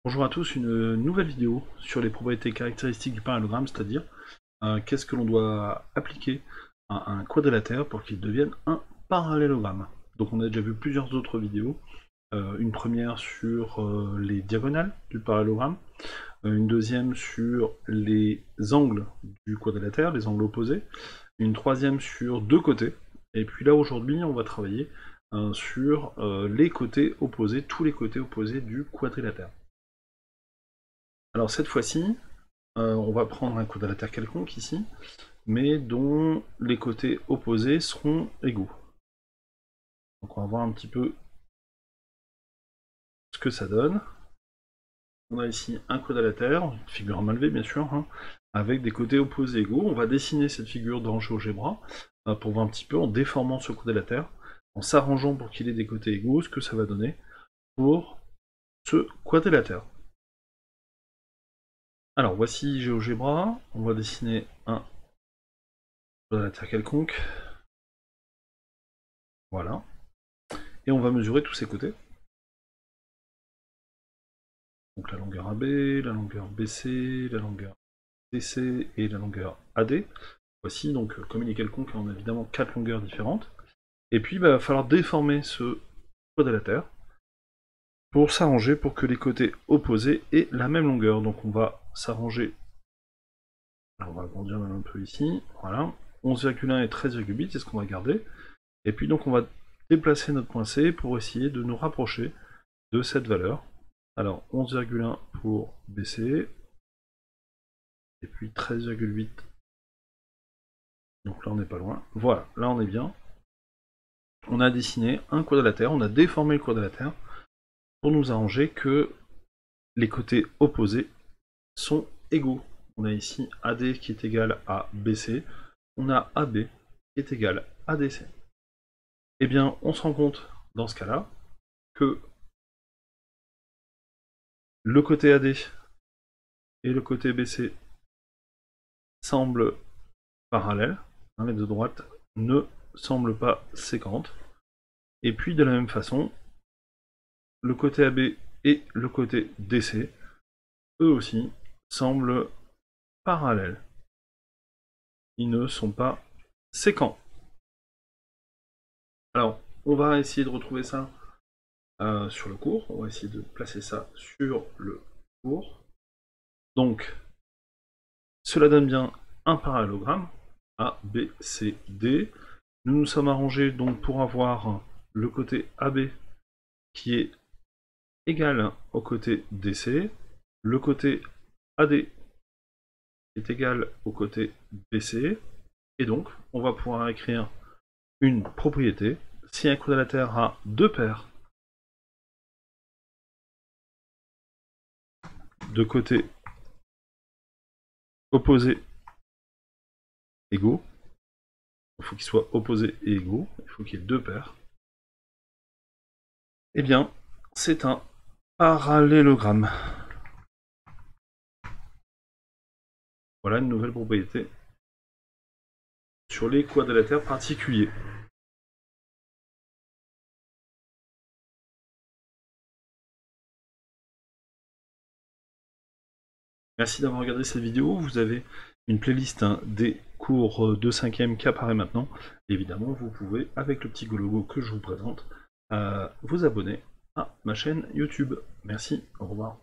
Bonjour à tous, une nouvelle vidéo sur les propriétés caractéristiques du parallélogramme, c'est-à-dire qu'est-ce que l'on doit appliquer à un quadrilatère pour qu'il devienne un parallélogramme. Donc on a déjà vu plusieurs autres vidéos, une première sur les diagonales du parallélogramme, une deuxième sur les angles du quadrilatère, les angles opposés, une troisième sur deux côtés, et puis là aujourd'hui on va travailler sur les côtés opposés, tous les côtés opposés du quadrilatère. Alors cette fois-ci, on va prendre un quadrilatère quelconque ici, mais dont les côtés opposés seront égaux. Donc on va voir un petit peu ce que ça donne. On a ici un quadrilatère, une figure en main levée bien sûr, hein, avec des côtés opposés égaux. On va dessiner cette figure dans GeoGebra pour voir un petit peu en déformant ce quadrilatère, en s'arrangeant pour qu'il ait des côtés égaux, ce que ça va donner pour ce quadrilatère. Alors voici GeoGebra, on va dessiner un quadrilatère quelconque. Voilà. Et on va mesurer tous ses côtés. Donc la longueur AB, la longueur BC, la longueur DC et la longueur AD. Voici, donc comme il est quelconque, on a évidemment 4 longueurs différentes. Et puis il va falloir déformer ce quadrilatère pour s'arranger pour que les côtés opposés aient la même longueur. Donc on va s'arranger. Alors on va agrandir même un peu ici. Voilà. 11,1 et 13,8, c'est ce qu'on va garder. Et puis donc on va déplacer notre point C pour essayer de nous rapprocher de cette valeur. Alors 11,1 pour BC, et puis 13,8. Donc là on n'est pas loin. Voilà, là on est bien. On a dessiné un quadrilatère, on a déformé le quadrilatère pour nous arranger que les côtés opposés sont égaux. On a ici AD qui est égal à BC, on a AB qui est égal à DC. Eh bien, on se rend compte dans ce cas-là que le côté AD et le côté BC semblent parallèles, les deux droites ne semblent pas séquentes. Et puis de la même façon, le côté AB et le côté DC, eux aussi, semblent parallèles. Ils ne sont pas séquents. Alors, on va essayer de retrouver ça sur le cours. On va essayer de placer ça sur le cours. Donc, cela donne bien un parallélogramme, A, B, C, D. Nous nous sommes arrangés donc pour avoir le côté AB qui est égal au côté DC, le côté AD est égal au côté BC, et donc on va pouvoir écrire une propriété. Si un quadrilatère a deux paires de côtés opposés égaux, il faut qu'ils soient opposés et égaux, il faut qu'il y ait deux paires, eh bien c'est un parallélogramme. Voilà une nouvelle propriété sur les quadrilatères particuliers. Merci d'avoir regardé cette vidéo. Vous avez une playlist des cours de 5e qui apparaît maintenant. Évidemment, vous pouvez, avec le petit logo que je vous présente, vous abonner à ma chaîne YouTube. Merci, au revoir.